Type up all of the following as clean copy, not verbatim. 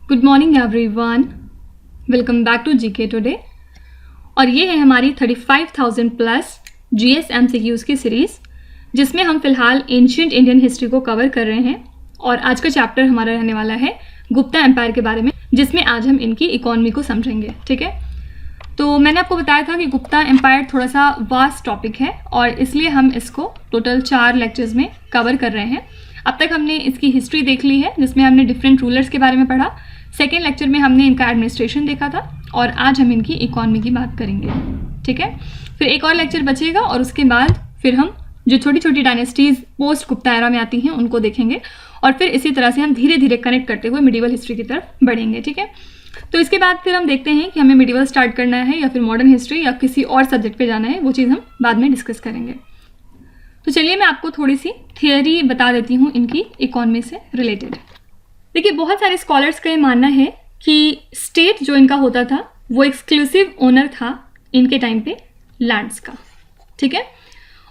Good morning everyone, welcome back to GK today. और ये है हमारी 35,000 प्लस जीएस एमसीक्यूज़ की सीरीज़, जिसमें हम फिलहाल एंशिएंट इंडियन हिस्ट्री को कवर कर रहे हैं। और आज का चैप्टर हमारा रहने वाला है गुप्ता एम्पायर के बारे में, जिसमें आज हम इनकी इकोनॉमी को समझेंगे। ठीक है, तो मैंने आपको बताया था कि गुप्ता एम्पायर थोड़ा सा वास्ट टॉपिक है और इसलिए हम इसको टोटल 4 लेक्चर्स में कवर कर रहे हैं। अब तक हमने इसकी हिस्ट्री देख ली है, जिसमें हमने डिफरेंट रूलर्स के बारे में पढ़ा। सेकेंड लेक्चर में हमने इनका एडमिनिस्ट्रेशन देखा था और आज हम इनकी इकोनॉमी की बात करेंगे। ठीक है, फिर एक और लेक्चर बचेगा और उसके बाद फिर हम जो छोटी छोटी डायनेस्टीज पोस्ट गुप्ता एरा में आती हैं उनको देखेंगे और फिर इसी तरह से हम धीरे धीरे कनेक्ट करते हुए मिडिवल हिस्ट्री की तरफ बढ़ेंगे। ठीक है, तो इसके बाद फिर हम देखते हैं कि हमें मिडिवल स्टार्ट करना है या फिर मॉडर्न हिस्ट्री या किसी और सब्जेक्ट पे जाना है, वो चीज़ हम बाद में डिस्कस करेंगे। तो चलिए मैं आपको थोड़ी सी थियोरी बता देती हूँ इनकी इकोनॉमी से रिलेटेड। देखिए, बहुत सारे स्कॉलर्स का ये मानना है कि स्टेट जो इनका होता था वो एक्सक्लूसिव ओनर था इनके टाइम पे लैंड्स का। ठीक है,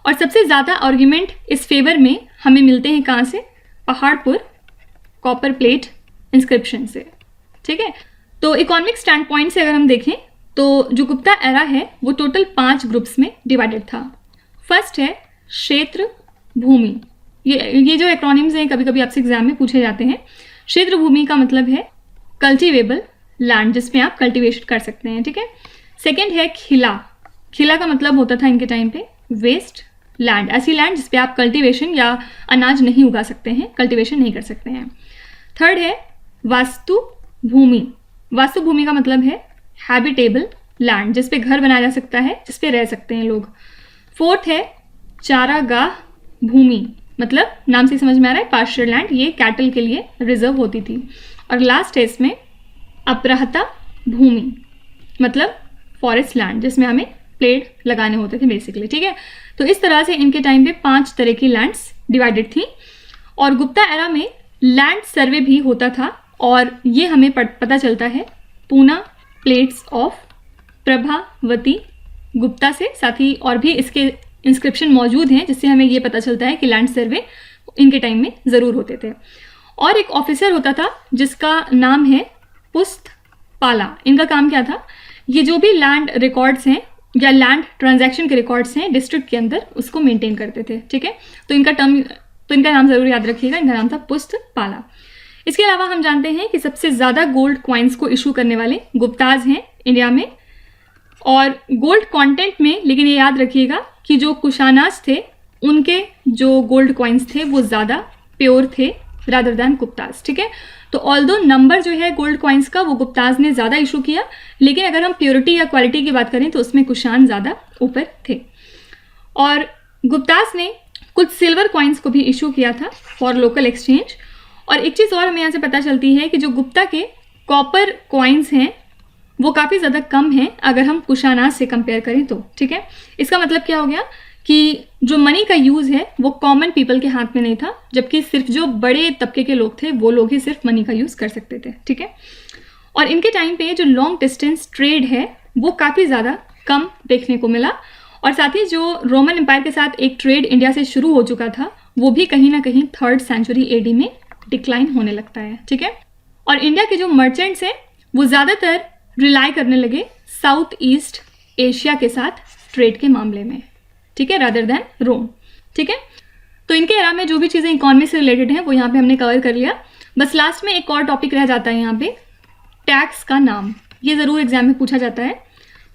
और सबसे ज़्यादा आर्ग्यूमेंट इस फेवर में हमें मिलते हैं कहाँ से? पहाड़पुर कॉपर प्लेट इंस्क्रिप्शन से। ठीक है, तो इकोनॉमिक स्टैंड पॉइंट से अगर हम देखें तो जो गुप्ता एरा है वो टोटल 5 ग्रुप्स में डिवाइडेड था। फर्स्ट है क्षेत्र भूमि। ये जो एक्रोनिम्स हैं कभी कभी आपसे एग्जाम में पूछे जाते हैं। क्षेत्र भूमि का मतलब है कल्टीवेबल लैंड, जिसमें आप कल्टीवेशन कर सकते हैं। ठीक है, सेकेंड है खिला। खिला का मतलब होता था इनके टाइम पे वेस्ट लैंड, ऐसी लैंड जिसपे आप कल्टीवेशन या अनाज नहीं उगा सकते हैं, कल्टीवेशन नहीं कर सकते हैं। थर्ड है वास्तु भूमि। वास्तु भूमि का मतलब है हैबिटेबल लैंड, जिसपे घर बनाया जा सकता है, जिसपे रह सकते हैं लोग। फोर्थ है चारागाह भूमि, मतलब नाम से समझ में आ रहा है पास्चर लैंड, ये कैटल के लिए रिजर्व होती थी। और लास्ट है इसमें अपराहता भूमि, मतलब फॉरेस्ट लैंड, जिसमें हमें पेड़ लगाने होते थे बेसिकली। ठीक है, तो इस तरह से इनके टाइम पे 5 तरह की लैंड्स डिवाइडेड थी। और गुप्ता एरा में लैंड सर्वे भी होता था और ये हमें पता चलता है पूना प्लेट्स ऑफ प्रभावती गुप्ता से। साथ ही और भी इसके इंस्क्रिप्शन मौजूद हैं जिससे हमें ये पता चलता है कि लैंड सर्वे इनके टाइम में ज़रूर होते थे। और एक ऑफिसर होता था जिसका नाम है पुस्तपाला। इनका काम क्या था? ये जो भी लैंड रिकॉर्ड्स हैं या लैंड ट्रांजैक्शन के रिकॉर्ड्स हैं डिस्ट्रिक्ट के अंदर, उसको मेंटेन करते थे। ठीक है, तो इनका नाम ज़रूर याद रखिएगा, इनका नाम था पुस्तपाला। इसके अलावा हम जानते हैं कि सबसे ज़्यादा गोल्ड कॉइन्स को इशू करने वाले गुप्ताज हैं इंडिया में। और गोल्ड कंटेंट में लेकिन ये याद रखिएगा कि जो कुशानास थे उनके जो गोल्ड कॉइन्स थे वो ज़्यादा प्योर थे रादर दैन गुप्ताज। ठीक है, तो ऑल्दो नंबर जो है गोल्ड कॉइन्स का वो गुप्ताज ने ज़्यादा इशू किया, लेकिन अगर हम प्योरिटी या क्वालिटी की बात करें तो उसमें कुशान ज़्यादा ऊपर थे। और गुप्ताज ने कुछ सिल्वर कॉइन्स को भी इशू किया था फॉर लोकल एक्सचेंज। और एक चीज़ और हमें यहाँ से पता चलती है कि जो गुप्ता के कॉपर कॉइन्स हैं वो काफ़ी ज़्यादा कम है अगर हम कुशानास से कंपेयर करें तो। ठीक है, इसका मतलब क्या हो गया कि जो मनी का यूज़ है वो कॉमन पीपल के हाथ में नहीं था, जबकि सिर्फ जो बड़े तबके के लोग थे वो लोग ही सिर्फ मनी का यूज़ कर सकते थे। ठीक है, और इनके टाइम पे जो लॉन्ग डिस्टेंस ट्रेड है वो काफ़ी ज़्यादा कम देखने को मिला। और साथ ही जो रोमन एम्पायर के साथ एक ट्रेड इंडिया से शुरू हो चुका था वो भी कहीं ना कहीं 3rd सेंचुरी AD में डिक्लाइन होने लगता है। ठीक है, और इंडिया के जो मर्चेंट्स हैं वो ज़्यादातर रिलाई करने लगे साउथ ईस्ट एशिया के साथ ट्रेड के मामले में। ठीक है, रादर दैन रोम। ठीक है, तो इनके एरा में जो भी चीज़ें इकोनॉमी से रिलेटेड हैं वो यहाँ पे हमने कवर कर लिया। बस लास्ट में एक और टॉपिक रह जाता है यहाँ पे, टैक्स का नाम। ये ज़रूर एग्जाम में पूछा जाता है।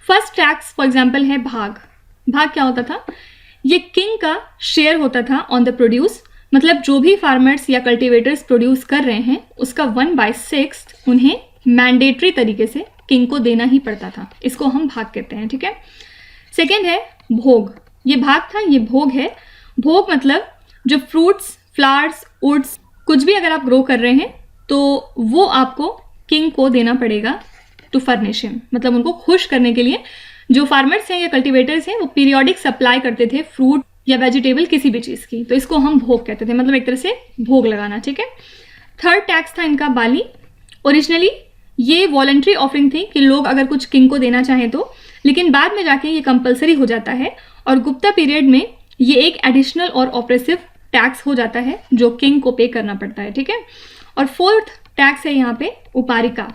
फर्स्ट टैक्स फॉर एग्जाम्पल है भाग। भाग क्या होता था? ये किंग का शेयर होता था ऑन द प्रोड्यूस, मतलब जो भी फार्मर्स या कल्टिवेटर्स प्रोड्यूस कर रहे हैं उसका 1/6 उन्हें मैंडेटरी तरीके से किंग को देना ही पड़ता था। इसको हम भाग कहते हैं। ठीक है, सेकेंड है भोग। ये भाग था, ये भोग है। भोग मतलब जो फ्रूट्स, फ्लावर्स, वुड्स कुछ भी अगर आप ग्रो कर रहे हैं तो वो आपको किंग को देना पड़ेगा टू फर्निश हिम, मतलब उनको खुश करने के लिए। जो फार्मर्स हैं या कल्टिवेटर्स हैं वो पीरियोडिक सप्लाई करते थे फ्रूट या वेजिटेबल किसी भी चीज़ की, तो इसको हम भोग कहते थे, मतलब एक तरह से भोग लगाना। ठीक है, थर्ड टैक्स था इनका बाली। ओरिजिनली ये वॉलंटरी ऑफरिंग थी कि लोग अगर कुछ किंग को देना चाहें तो, लेकिन बाद में जाके ये कंपलसरी हो जाता है और गुप्ता पीरियड में ये एक एडिशनल और ऑपरेसिव टैक्स हो जाता है जो किंग को पे करना पड़ता है। ठीक है, और फोर्थ टैक्स है यहाँ पे उपारिका।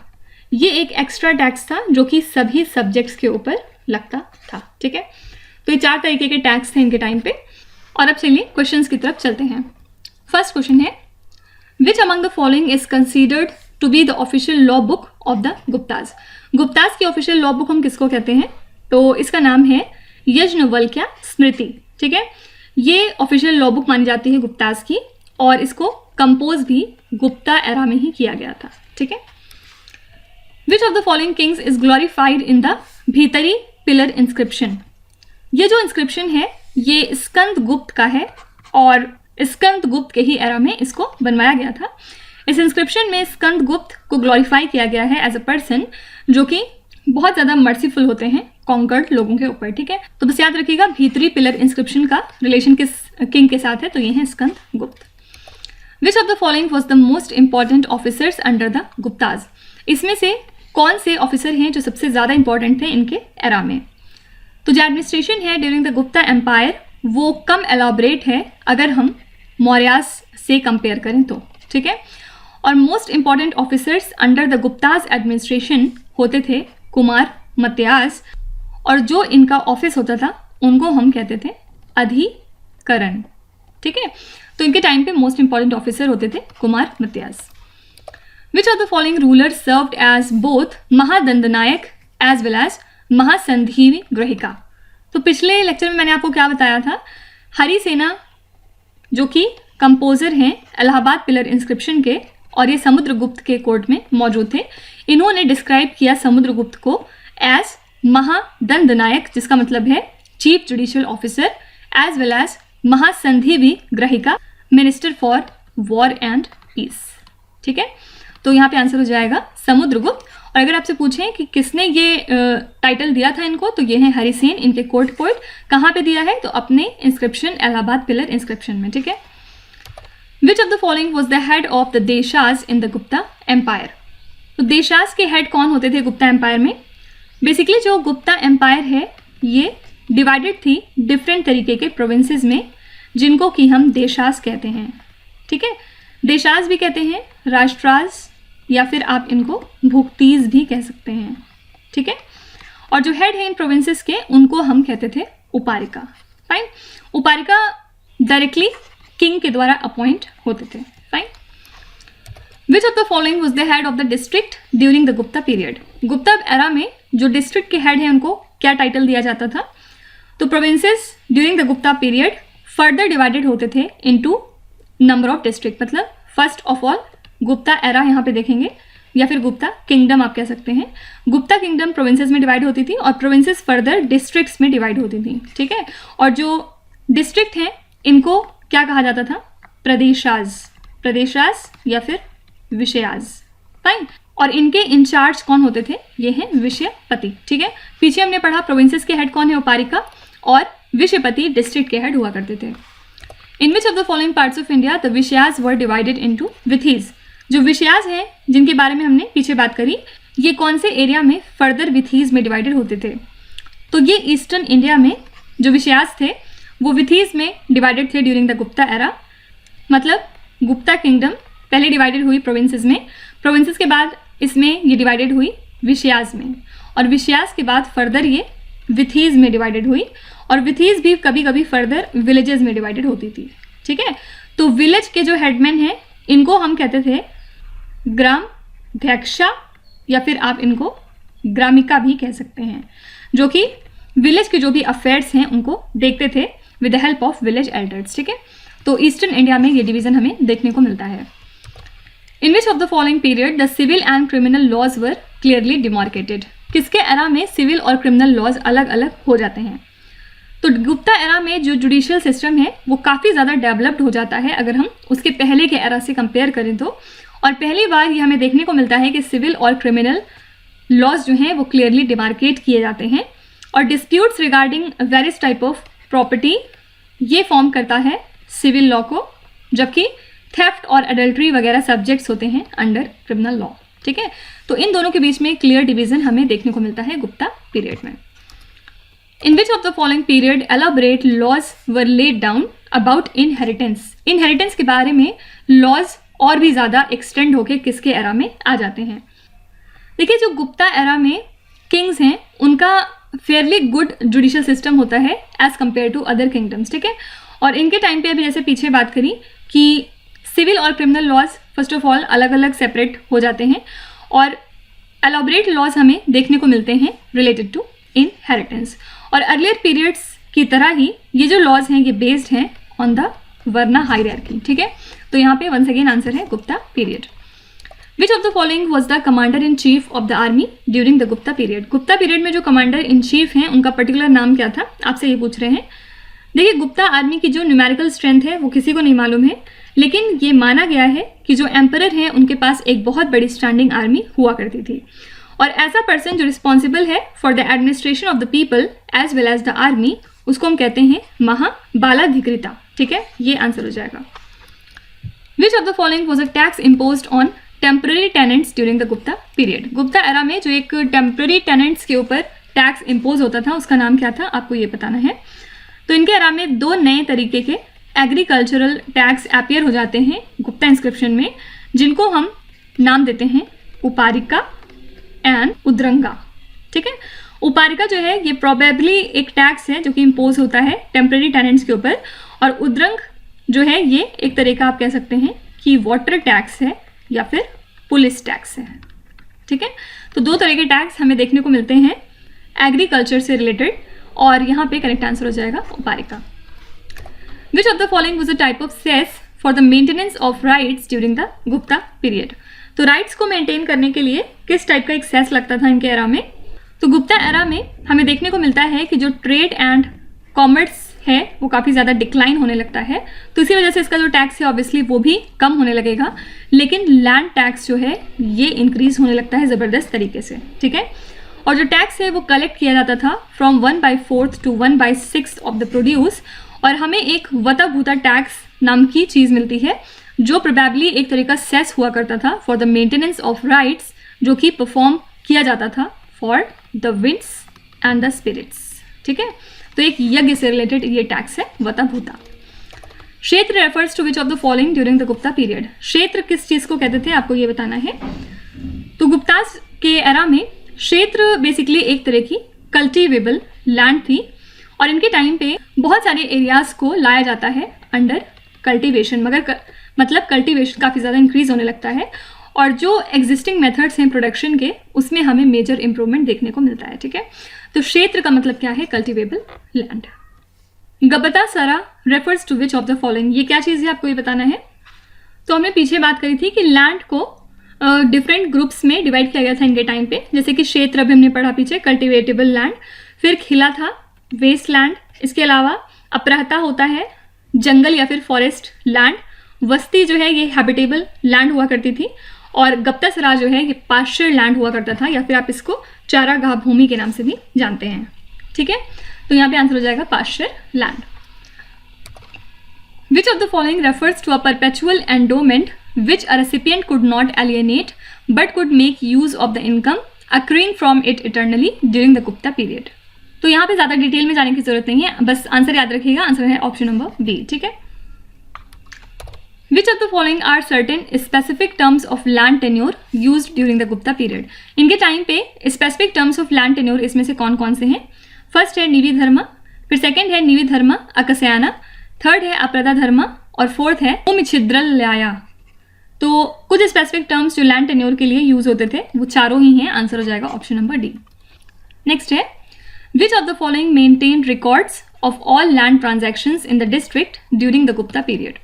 ये एक एक्स्ट्रा टैक्स था जो कि सभी सब्जेक्ट्स के ऊपर लगता था। ठीक है, तो ये 4 तरीके के टैक्स थे इनके टाइम पे। और अब चलिए क्वेश्चंस की तरफ चलते हैं। फर्स्ट क्वेश्चन है, which among the following is considered to be the official law book of the Guptas. Guptas की ऑफिशियल लॉ बुक हम किसको कहते हैं? तो इसका नाम है यज्ञवल्क्य स्मृति। ठीक है, ये ऑफिशियल लॉ बुक मानी जाती है गुप्ताज की, और इसको कंपोज भी गुप्ता एरा में ही किया गया था। ठीक है, which of the following Kings is glorified in the भीतरी पिलर इंस्क्रिप्शन। ये जो इंस्क्रिप्शन है ये स्कंद गुप्त का है, और स्कंद गुप्त के ही एरा में इसको बनवाया गया था। इस इंस्क्रिप्शन में स्कंद गुप्त को ग्लोरीफाई किया गया है एज अ पर्सन जो कि बहुत ज़्यादा मर्सीफुल होते हैं कॉन्कर्ड लोगों के ऊपर। ठीक है, तो बस याद रखिएगा भीतरी पिलर इंस्क्रिप्शन का रिलेशन किस किंग के साथ है, तो ये है स्कंद गुप्त। विच of the following was the most important officers under the Gupta's. इसमें से कौन से ऑफिसर हैं जो सबसे ज़्यादा इंपॉर्टेंट थे इनके एरा में? तो जो एडमिनिस्ट्रेशन है ड्यूरिंग द गुप्ता एम्पायर वो कम एलाबरेट है अगर हम मौर्यास से कंपेयर करें तो। ठीक है, और most important officers under the Gupta's administration होते थे कुमार मत्यास, और जो इनका ऑफिस होता था उनको हम कहते थे अधिकरण। ठीक है, तो इनके टाइम पे मोस्ट इंपॉर्टेंट ऑफिसर होते थे Kumaramatyas. Which of the following ruler served as both Mahadandanayaka as well as Mahasandhi Grahika. तो पिछले लेक्चर में मैंने आपको क्या बताया था, हरिसेना जो कि कंपोजर हैं इलाहाबाद पिलर इंस्क्रिप्शन के, और ये समुद्रगुप्त के कोर्ट में मौजूद थे। इन्होंने डिस्क्राइब किया समुद्रगुप्त को एज महादंडनायक, जिसका मतलब है chief judicial officer, as well as Mahasandhi भी Grahika, minister for war and peace. ठीक है, तो यहाँ पे आंसर हो जाएगा समुद्रगुप्त। और अगर आपसे पूछें कि किसने ये टाइटल दिया था इनको, तो ये है हरिसेन, इनके कोर्ट पोएट। कहाँ पे दिया है? तो अपने इंस्क्रिप्शन इलाहाबाद पिलर इंस्क्रिप्शन में। ठीक है, which of the following was the head of the Deshas in the Gupta empire. तो देशाज के हेड कौन होते थे गुप्ता एम्पायर में? बेसिकली जो गुप्ता एम्पायर है ये डिवाइडेड थी डिफरेंट तरीके के प्रोविंसेस में, जिनको कि हम देशाज कहते हैं। ठीक है, देशाज भी कहते हैं, राष्ट्राज, या फिर आप इनको भुक्तीज भी कह सकते हैं। ठीक है, और जो हेड है इन प्रोविंसेस के उनको हम कहते थे उपारिका। फाइन, उपारिका डायरेक्टली किंग के द्वारा अपॉइंट होते थे। Fine, which of the following was the head of the district during the Gupta period. Gupta era में जो डिस्ट्रिक्ट के हेड हैं उनको क्या टाइटल दिया जाता था? तो provinces during the Gupta period further divided होते थे इनटू नंबर ऑफ डिस्ट्रिक्ट। मतलब first of all Gupta era यहाँ पे देखेंगे, या फिर गुप्ता किंगडम आप कह सकते हैं। गुप्ता किंगडम प्रोविंसेस में डिवाइड होती थी, और प्रोविंसेस फर्दर डिस्ट्रिक्ट्स में डिवाइड होती थी। ठीक है, और जो डिस्ट्रिक्ट हैं इनको क्या कहा जाता था? प्रदेशाज, प्रदेशाज या फिर विषयाज। फाइन, और इनके इंचार्ज कौन होते थे? ये हैं विषयपति। ठीक है, पीछे हमने पढ़ा प्रोविंसेस के हेड कौन है? उपारिका, और विषयपति डिस्ट्रिक्ट के हेड हुआ करते थे। In which of the following parts of India the Vishayas were divided into Vithis. जो विषयाज हैं जिनके बारे में हमने पीछे बात करी, ये कौन से एरिया में फर्दर विथीज में डिवाइडेड होते थे? तो ये ईस्टर्न इंडिया में जो विषयाज थे वो विथीज में डिवाइडेड थे ड्यूरिंग द गुप्ता एरा। मतलब गुप्ता किंगडम पहले डिवाइडेड हुई प्रोविंसेस में, प्रोविंसेस के बाद इसमें ये डिवाइडेड हुई विषयाज में, और विषयाज के बाद फर्दर ये विथीज में डिवाइडेड हुई, और विथीज भी कभी कभी फर्दर विलेजेस में डिवाइडेड होती थी। ठीक है, तो विलेज के जो हेडमैन हैं इनको हम कहते थे ग्रामाध्यक्षा, या फिर आप इनको ग्रामिका भी कह सकते हैं, जो कि विलेज के जो भी अफेयर्स हैं उनको देखते थे with the help of village elders. ठीक है, तो ईस्टर्न इंडिया में ये डिवीजन हमें देखने को मिलता है। In which of the following period the civil and criminal laws were clearly demarcated. किसके एरा में सिविल और क्रिमिनल लॉज अलग अलग हो जाते हैं? तो गुप्ता एरा में जो जुडिशियल सिस्टम है वो काफ़ी ज़्यादा डेवलप्ड हो जाता है अगर हम उसके पहले के एरा से कंपेयर करें तो। और पहली बार ये हमें देखने को मिलता है कि सिविल और क्रिमिनल लॉज जो हैं वो क्लियरली डिमार्केट किए जाते हैं, और disputes regarding various type of property ये फॉर्म करता है सिविल लॉ को, जबकि थेफ्ट और अडल्ट्री वगैरह सब्जेक्ट्स होते हैं अंडर क्रिमिनल लॉ। ठीक है, तो इन दोनों के बीच में क्लियर डिवीजन हमें देखने को मिलता है गुप्ता पीरियड में। In which of the following period elaborate laws were laid down about inheritance. Inheritance के बारे में लॉज और भी ज़्यादा एक्सटेंड होके किसके एरा में आ जाते हैं। देखिए, जो गुप्ता एरा में किंग्स हैं उनका फेयरली गुड जुडिशियल सिस्टम होता है as compare to other kingdoms, ठीक है। और इनके टाइम पे अभी जैसे पीछे बात करी कि सिविल और criminal laws first of all अलग अलग सेपरेट हो जाते हैं और एलॉबरेट लॉज हमें देखने को मिलते हैं रिलेटेड टू इनहेरिटेंस। और अर्लियर पीरियड्स की तरह ही ये जो लॉज हैं ये बेस्ड हैं ऑन द वर्ना हायरार्की, ठीक है। तो यहाँ पे वंस अगेन आंसर है Gupta period. Which of the following was the commander in chief of the army during the Gupta period. Gupta period में जो कमांडर इन चीफ हैं उनका पर्टिकुलर नाम क्या था, आपसे ये पूछ रहे हैं। देखिए, गुप्ता आर्मी की जो न्यूमेरिकल स्ट्रेंथ है वो किसी को नहीं मालूम है, लेकिन ये माना गया है कि जो एम्परर हैं उनके पास एक बहुत बड़ी स्टैंडिंग आर्मी हुआ करती थी। और ऐसा पर्सन जो रिस्पॉन्सिबल है for the administration of the people as well as the army, उसको हम कहते हैं महाबालाधिकृता, ठीक है। ये आंसर हो जाएगा। विच of the following was a tax imposed on temporary tenants during the Gupta period. Gupta era में जो एक टेम्पररी टेनेंट्स के ऊपर टैक्स इम्पोज होता था उसका नाम क्या था, आपको ये बताना है। तो इनके एरा में दो नए तरीके के एग्रीकल्चरल टैक्स अपीयर हो जाते हैं गुप्ता इंस्क्रिप्शन में, जिनको हम नाम देते हैं उपारिका एंड उद्रंगा, ठीक है। उपारिका जो है ये प्रोबेबली एक टैक्स है जो कि इम्पोज होता है टेम्पररी टेनेंट्स के ऊपर, और उद्रंग जो है ये एक तरह का आप कह सकते हैं कि वाटर टैक्स है या फिर पुलिस टैक्स है, ठीक है। तो दो तरह के टैक्स हमें देखने को मिलते हैं एग्रीकल्चर से रिलेटेड, और यहाँ पे करेक्ट आंसर हो जाएगा उपारिका। Which of the following was a type of cess for the maintenance of rights during the Gupta period. तो राइट्स को मेंटेन करने के लिए किस टाइप का एक सेस लगता था इनके एरा में। तो गुप्ता एरा में हमें देखने को मिलता है कि जो ट्रेड एंड कॉमर्स है वो काफ़ी ज़्यादा डिक्लाइन होने लगता है, तो इसी वजह से इसका जो टैक्स है ऑब्वियसली वो भी कम होने लगेगा, लेकिन लैंड टैक्स जो है ये इंक्रीज होने लगता है ज़बरदस्त तरीके से, ठीक है। और जो टैक्स है वो कलेक्ट किया जाता था from 1/4 to 1/6 of the produce, और हमें एक वता भूता टैक्स नाम की चीज़ मिलती है जो प्रोबेबली एक तरह का सेस हुआ करता था for the maintenance of rites, जो कि परफॉर्म किया जाता था for the winds and the spirits, ठीक है। तो एक यज्ञ से रिलेटेड ये टैक्स है वता भूता। क्षेत्र refers to which of the following during the Gupta period. क्षेत्र किस चीज़ को कहते थे, आपको ये बताना है। तो गुप्तास के एरा में क्षेत्र बेसिकली एक तरह की कल्टिवेबल लैंड थी, और इनके टाइम पे बहुत सारे एरियाज को लाया जाता है अंडर कल्टिवेशन, मतलब कल्टिवेशन काफ़ी ज़्यादा इंक्रीज होने लगता है, और जो एग्जिस्टिंग मेथड्स हैं प्रोडक्शन के उसमें हमें मेजर इंप्रूवमेंट देखने को मिलता है, ठीक है। तो क्षेत्र का मतलब क्या है, कल्टिवेबल लैंड। गबता सरा refers to which of the following, ये क्या चीज़ है आपको ये बताना है। तो हमने पीछे बात करी थी कि लैंड को डिफरेंट ग्रुप्स में डिवाइड किया गया था इनके टाइम पे, जैसे कि क्षेत्र अभी हमने पढ़ा पीछे कल्टिवेटेबल लैंड, फिर खिला था वेस्ट लैंड, इसके अलावा अपराहता होता है जंगल या फिर फॉरेस्ट लैंड, वस्ती जो है ये हैबिटेबल लैंड हुआ करती थी, और गप्ता सरा जो है ये पास्चर लैंड हुआ करता था, या फिर आप इसको चारागाह भूमि के नाम से भी जानते हैं, ठीक है। तो यहाँ पे आंसर हो जाएगा pasture land. Which of the following refers to a perpetual endowment which a recipient could not alienate but could make use of the income accruing from it eternally during the Gupta period. तो यहाँ पे ज़्यादा detail में जाने की जरूरत नहीं है, बस आंसर याद रखिएगा, आंसर है ऑप्शन नंबर बी, ठीक है। Which of the following are certain specific terms of land tenure used during the Gupta period? इनके टाइम पे specific terms of land tenure इसमें से कौन कौन से हैं? फर्स्ट है निवि धर्म, फिर सेकंड है निवि धर्म अकस्याना, थर्ड है अप्रदा धर्म, और फोर्थ है उमिछिद्रलयाया। तो कुछ स्पेसिफिक टर्म्स जो लैंड टेन्योर के लिए यूज होते थे वो चारों ही हैं, आंसर हो जाएगा ऑप्शन नंबर डी। नेक्स्ट है which of the following maintain records of all land transactions in the district during the Gupta period.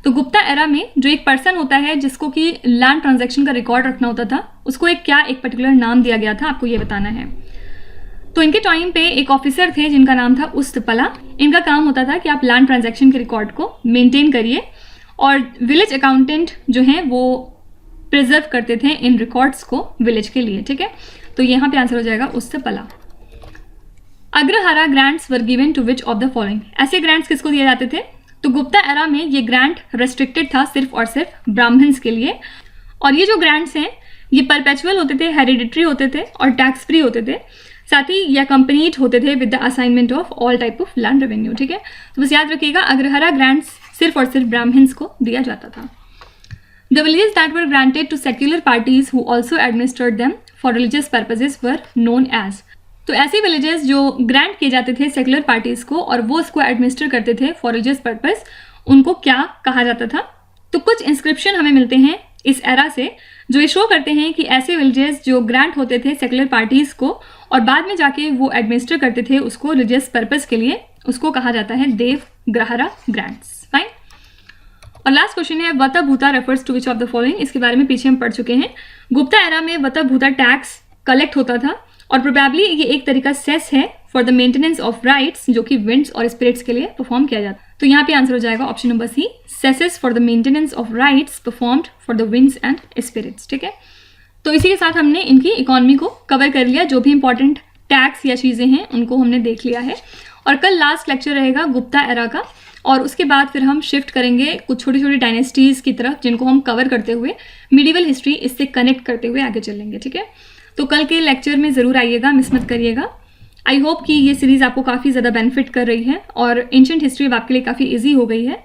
तो गुप्ता एरा में जो एक पर्सन होता है जिसको कि लैंड ट्रांजैक्शन का रिकॉर्ड रखना होता था, उसको एक पर्टिकुलर नाम दिया गया था, आपको ये बताना है। तो इनके टाइम पे एक ऑफिसर थे जिनका नाम था उस्तपला। इनका काम होता था कि आप लैंड ट्रांजैक्शन के रिकॉर्ड को मेंटेन करिए, और विलेज अकाउंटेंट जो हैं वो प्रिजर्व करते थे इन रिकॉर्ड्स को विलेज के लिए, ठीक है। तो यहाँ पे आंसर हो जाएगा उस्तपला। Agrahara grants were given to which of the following. ऐसे ग्रांट्स किसको दिए जाते थे? तो गुप्ता एरा में ये ग्रांट रेस्ट्रिक्टेड था सिर्फ और सिर्फ ब्राह्मण्स के लिए, और ये जो ग्रांट्स हैं ये परपेचुअल होते थे, हेरिडिटरी होते थे और टैक्स फ्री होते थे, साथ ही ये कंपनीड होते थे with the assignment of all type of land revenue, ठीक है। तो बस याद रखिएगा अग्रहारा ग्रांट्स सिर्फ और सिर्फ ब्राह्मण्स को दिया जाता था। The villages that were granted to secular parties who also administered them for religious purposes were known as. तो ऐसे विलेजेस जो ग्रांट किए जाते थे सेकुलर पार्टीज को और वो उसको एडमिनिस्टर करते थे फॉर रिलीजियस पर्पस, उनको क्या कहा जाता था? तो कुछ इंस्क्रिप्शन हमें मिलते हैं इस एरा से जो ये शो करते हैं कि ऐसे विलेजेस जो ग्रांट होते थे सेकुलर पार्टीज को और बाद में जाके वो एडमिनिस्टर करते थे उसको रिलीजियस पर्पस के लिए, उसको कहा जाता है देवग्रहरा ग्रांट्स। फाइन। और लास्ट क्वेश्चन है वता भूता refers to which of the following. इसके बारे में पीछे हम पढ़ चुके हैं। गुप्ता एरा में वता भूता टैक्स कलेक्ट होता था और प्रोबेबली ये एक तरीका सेस है for the maintenance of rites जो कि विंड्स और स्पिरिट्स के लिए परफॉर्म किया जाता है। तो यहाँ पे आंसर हो जाएगा option number C, cesses for the maintenance of rites performed for the winds and spirits. ठीक है, तो इसी के साथ हमने इनकी इकोनॉमी को कवर कर लिया। जो भी इंपॉर्टेंट टैक्स या चीज़ें हैं उनको हमने देख लिया है। और कल लास्ट लेक्चर रहेगा गुप्ता एरा का और उसके बाद फिर हम शिफ्ट करेंगे कुछ छोटी छोटी डायनेस्टीज़ की तरफ जिनको हम कवर करते हुए मिडिवल हिस्ट्री इससे कनेक्ट करते हुए आगे चलेंगे। ठीक है, तो कल के लेक्चर में ज़रूर आइएगा, मिस मत करिएगा। आई होप कि ये सीरीज़ आपको काफ़ी ज़्यादा बेनिफिट कर रही है और एंशिएंट हिस्ट्री अब आपके लिए काफ़ी ईजी हो गई है।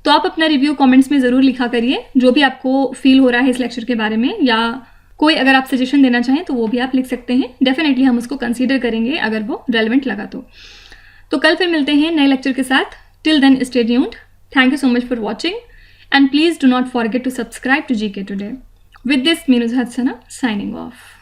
तो आप अपना रिव्यू कमेंट्स में ज़रूर लिखा करिए जो भी आपको फील हो रहा है इस लेक्चर के बारे में, या कोई अगर आप सजेशन देना चाहें तो वो भी आप लिख सकते हैं। डेफिनेटली हम उसको कंसीडर करेंगे अगर वो रेलिवेंट लगा तो कल फिर मिलते हैं नए लेक्चर के साथ। Till then stay tuned. Thank you so much for watching and please do not forget to subscribe to GK Today. With this, Meenuz Hadsana signing off.